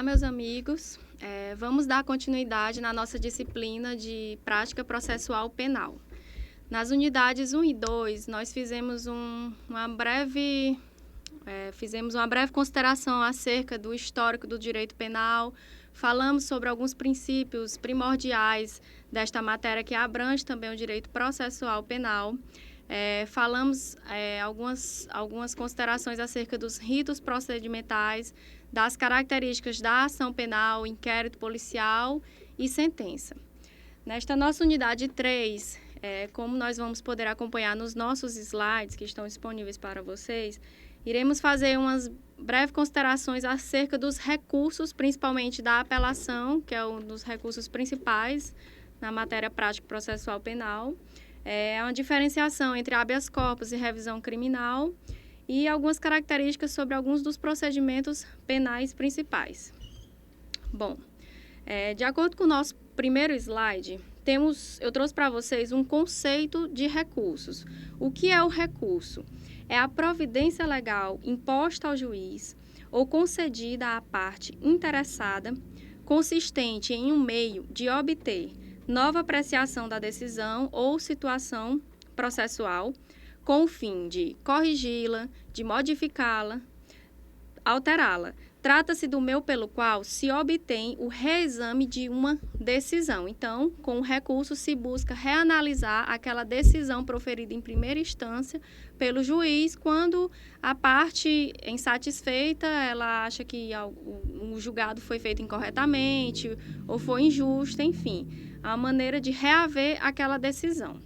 Olá, meus amigos. Vamos dar continuidade na nossa disciplina de prática processual penal. Nas unidades 1 e 2, nós fizemos uma breve consideração acerca do histórico do direito penal, falamos sobre alguns princípios primordiais desta matéria que abrange também o direito processual penal. Falamos algumas considerações acerca dos ritos procedimentais, das características da ação penal, inquérito policial e sentença. Nesta nossa unidade 3, como nós vamos poder acompanhar nos nossos slides que estão disponíveis para vocês, iremos fazer umas breves considerações acerca dos recursos, principalmente da apelação, que é um dos recursos principais na matéria prática processual penal. É uma diferenciação entre habeas corpus e revisão criminal e algumas características sobre alguns dos procedimentos penais principais. Bom, de acordo com o nosso primeiro slide, eu trouxe para vocês um conceito de recursos. O que é o recurso? É a providência legal imposta ao juiz ou concedida à parte interessada, consistente em um meio de obter nova apreciação da decisão ou situação processual, com o fim de corrigi-la, de modificá-la, alterá-la. Trata-se do meio pelo qual se obtém o reexame de uma decisão. Então, com o recurso se busca reanalisar aquela decisão proferida em primeira instância pelo juiz, quando a parte insatisfeita, ela acha que o julgado foi feito incorretamente ou foi injusto, enfim, a maneira de reaver aquela decisão.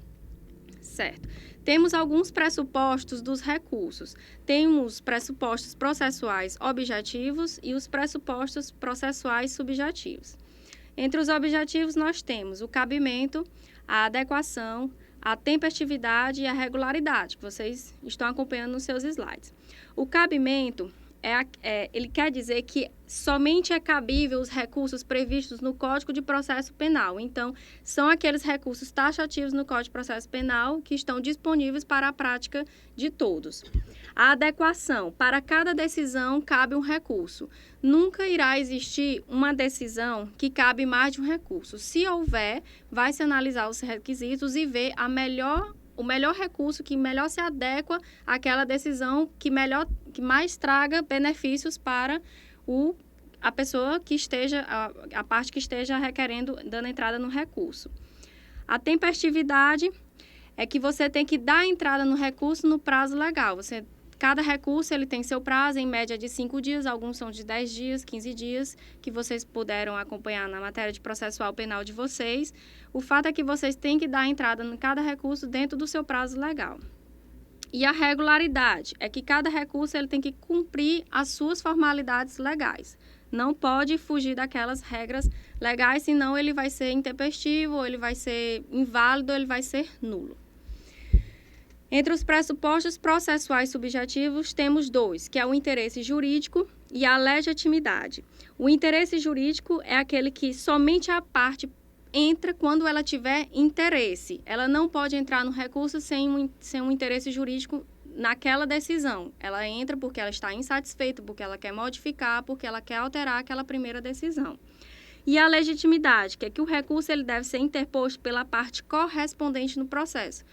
Certo. Temos alguns pressupostos dos recursos. Temos pressupostos processuais objetivos e os pressupostos processuais subjetivos. Entre os objetivos, nós temos o cabimento, a adequação, a tempestividade e a regularidade, que vocês estão acompanhando nos seus slides. O cabimento, ele quer dizer que somente é cabível os recursos previstos no Código de Processo Penal. Então, são aqueles recursos taxativos no Código de Processo Penal que estão disponíveis para a prática de todos. A adequação. Para cada decisão, cabe um recurso. Nunca irá existir uma decisão que cabe mais de um recurso. Se houver, vai se analisar os requisitos e ver o melhor recurso que melhor se adequa àquela decisão que mais traga benefícios para a pessoa que esteja, a parte que esteja dando entrada no recurso. A tempestividade é que você tem que dar entrada no recurso no prazo legal. Cada recurso ele tem seu prazo, em média de 5 dias, alguns são de 10 dias, 15 dias, que vocês puderam acompanhar na matéria de processual penal de vocês. O fato é que vocês têm que dar entrada em cada recurso dentro do seu prazo legal. E a regularidade é que cada recurso ele tem que cumprir as suas formalidades legais. Não pode fugir daquelas regras legais, senão ele vai ser intempestivo, ou ele vai ser inválido, ou ele vai ser nulo. Entre os pressupostos processuais subjetivos, temos 2, que é o interesse jurídico e a legitimidade. O interesse jurídico é aquele que somente a parte entra quando ela tiver interesse. Ela não pode entrar no recurso sem um interesse jurídico naquela decisão. Ela entra porque ela está insatisfeita, porque ela quer modificar, porque ela quer alterar aquela primeira decisão. E a legitimidade, que é que o recurso ele deve ser interposto pela parte correspondente no processo.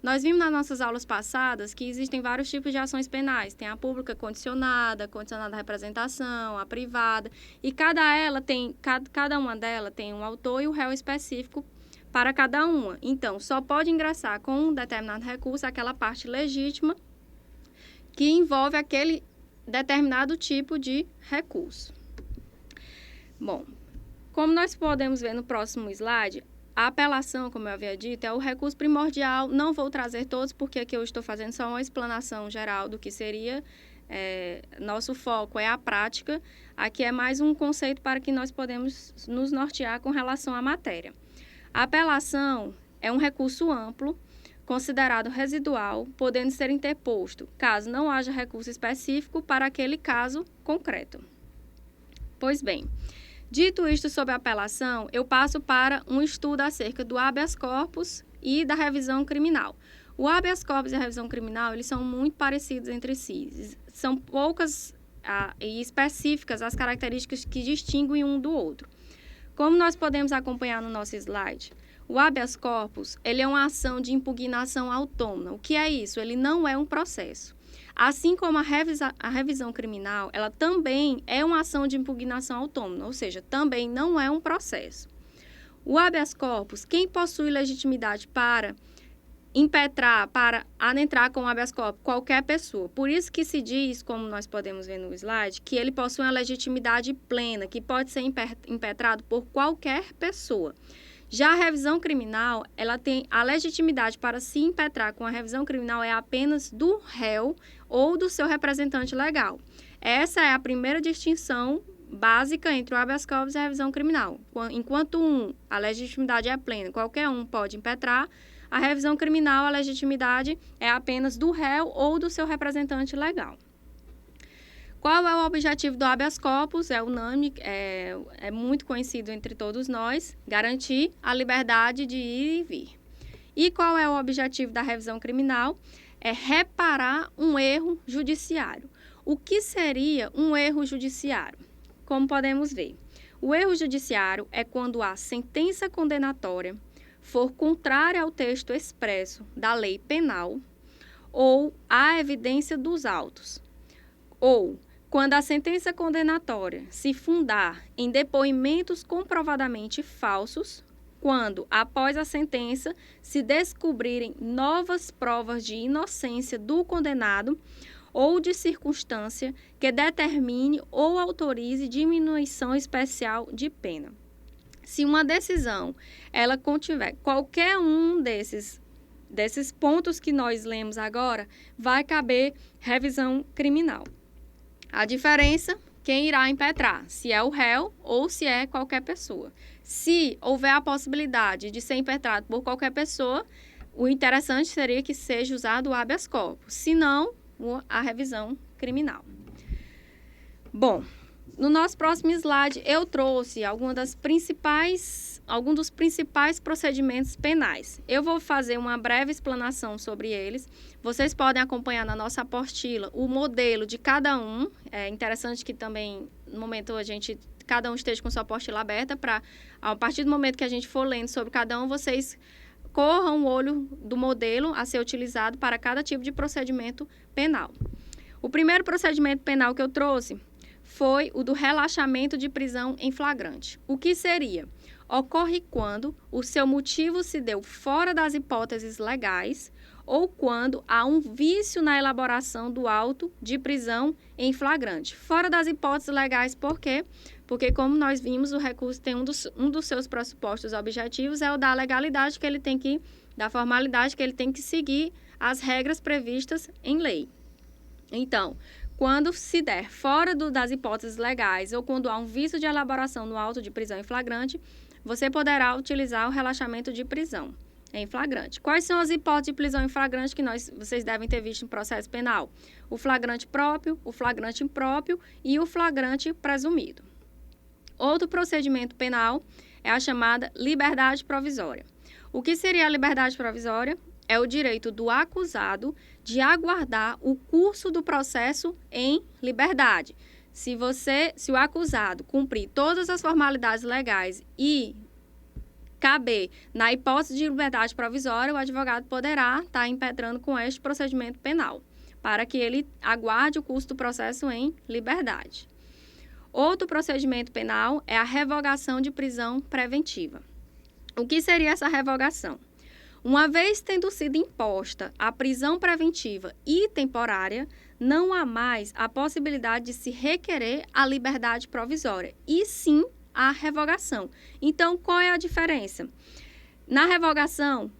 Nós vimos nas nossas aulas passadas que existem vários tipos de ações penais. Tem a pública condicionada à representação, a privada. E cada uma delas tem um autor e um réu específico para cada uma. Então, só pode ingressar com um determinado recurso aquela parte legítima que envolve aquele determinado tipo de recurso. Bom, como nós podemos ver no próximo slide, a apelação, como eu havia dito, é o recurso primordial. Não vou trazer todos, porque aqui eu estou fazendo só uma explanação geral do que seria. Nosso foco é a prática. Aqui é mais um conceito para que nós podemos nos nortear com relação à matéria. A apelação é um recurso amplo, considerado residual, podendo ser interposto, caso não haja recurso específico para aquele caso concreto. Pois bem, dito isto sobre a apelação, eu passo para um estudo acerca do habeas corpus e da revisão criminal. O habeas corpus e a revisão criminal, eles são muito parecidos entre si. São poucas e específicas as características que distinguem um do outro. Como nós podemos acompanhar no nosso slide, o habeas corpus, ele é uma ação de impugnação autônoma. O que é isso? Ele não é um processo. Assim como a revisão criminal, ela também é uma ação de impugnação autônoma, ou seja, também não é um processo. O habeas corpus, quem possui legitimidade para impetrar, para adentrar com o habeas corpus? Qualquer pessoa. Por isso que se diz, como nós podemos ver no slide, que ele possui uma legitimidade plena, que pode ser impetrado por qualquer pessoa. Já a revisão criminal, ela tem a legitimidade para se impetrar com a revisão criminal é apenas do réu ou do seu representante legal. Essa é a primeira distinção básica entre o habeas corpus e a revisão criminal. Enquanto a legitimidade é plena, qualquer um pode impetrar, a revisão criminal, a legitimidade é apenas do réu ou do seu representante legal. Qual é o objetivo do habeas corpus? É unânime, é muito conhecido entre todos nós, garantir a liberdade de ir e vir. E qual é o objetivo da revisão criminal? É reparar um erro judiciário. O que seria um erro judiciário? Como podemos ver, o erro judiciário é quando a sentença condenatória for contrária ao texto expresso da lei penal ou à evidência dos autos, ou quando a sentença condenatória se fundar em depoimentos comprovadamente falsos, quando, após a sentença, se descobrirem novas provas de inocência do condenado ou de circunstância que determine ou autorize diminuição especial de pena. Se uma decisão ela contiver qualquer um desses pontos que nós lemos agora, vai caber revisão criminal. A diferença, quem irá impetrar, se é o réu ou se é qualquer pessoa. Se houver a possibilidade de ser impetrado por qualquer pessoa, o interessante seria que seja usado o habeas corpus, se não, a revisão criminal. Bom, no nosso próximo slide, eu trouxe alguns dos principais procedimentos penais. Eu vou fazer uma breve explanação sobre eles. Vocês podem acompanhar na nossa apostila o modelo de cada um. É interessante que também, no momento, cada um esteja com sua apostila aberta para, a partir do momento que a gente for lendo sobre cada um, vocês corram o olho do modelo a ser utilizado para cada tipo de procedimento penal. O primeiro procedimento penal que eu trouxe foi o do relaxamento de prisão em flagrante. O que seria? Ocorre quando o seu motivo se deu fora das hipóteses legais ou quando há um vício na elaboração do auto de prisão em flagrante. Fora das hipóteses legais, por quê? Porque, como nós vimos, o recurso tem um dos seus pressupostos objetivos é o da legalidade que ele tem que, da formalidade que ele tem que seguir as regras previstas em lei. Então, quando se der fora das hipóteses legais ou quando há um vício de elaboração no auto de prisão em flagrante, você poderá utilizar o relaxamento de prisão em flagrante. Quais são as hipóteses de prisão em flagrante que vocês devem ter visto no processo penal? O flagrante próprio, o flagrante impróprio e o flagrante presumido. Outro procedimento penal é a chamada liberdade provisória. O que seria a liberdade provisória? É o direito do acusado de aguardar o curso do processo em liberdade. Se o acusado cumprir todas as formalidades legais e caber na hipótese de liberdade provisória, o advogado poderá estar impetrando com este procedimento penal, para que ele aguarde o curso do processo em liberdade. Outro procedimento penal é a revogação de prisão preventiva. O que seria essa revogação? Uma vez tendo sido imposta a prisão preventiva e temporária, não há mais a possibilidade de se requerer a liberdade provisória, e sim a revogação. Então, qual é a diferença? Na revogação,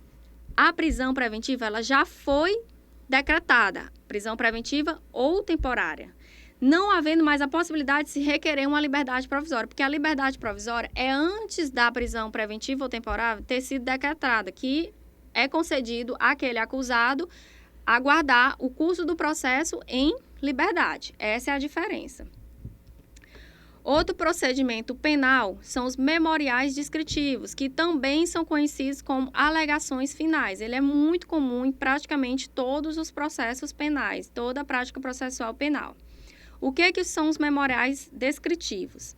a prisão preventiva ela já foi decretada, prisão preventiva ou temporária, não havendo mais a possibilidade de se requerer uma liberdade provisória, porque a liberdade provisória é antes da prisão preventiva ou temporária ter sido decretada, que é concedido àquele acusado aguardar o curso do processo em liberdade. Essa é a diferença. Outro procedimento penal são os memoriais descritivos, que também são conhecidos como alegações finais. Ele é muito comum em praticamente todos os processos penais, toda a prática processual penal. O que são os memoriais descritivos?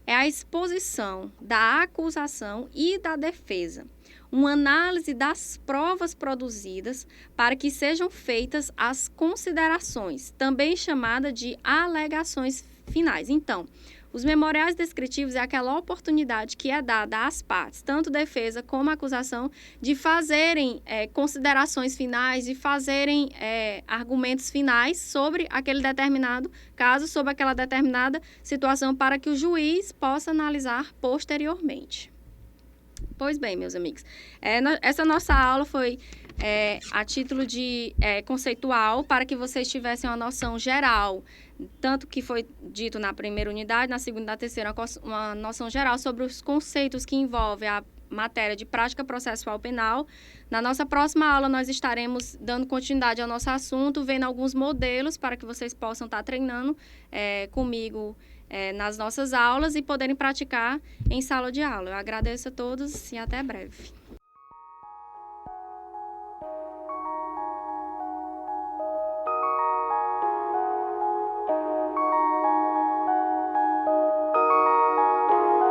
É a exposição da acusação e da defesa, uma análise das provas produzidas para que sejam feitas as considerações, também chamada de alegações finais. Então, os memoriais descritivos é aquela oportunidade que é dada às partes, tanto defesa como acusação, de fazerem considerações finais, de fazerem argumentos finais sobre aquele determinado caso, sobre aquela determinada situação, para que o juiz possa analisar posteriormente. Pois bem, meus amigos, essa nossa aula foi a título de conceitual, para que vocês tivessem uma noção geral, tanto que foi dito na primeira unidade, na segunda e na terceira, uma noção geral sobre os conceitos que envolvem a matéria de prática processual penal. Na nossa próxima aula, nós estaremos dando continuidade ao nosso assunto, vendo alguns modelos para que vocês possam estar treinando comigo nas nossas aulas e poderem praticar em sala de aula. Eu agradeço a todos e até breve.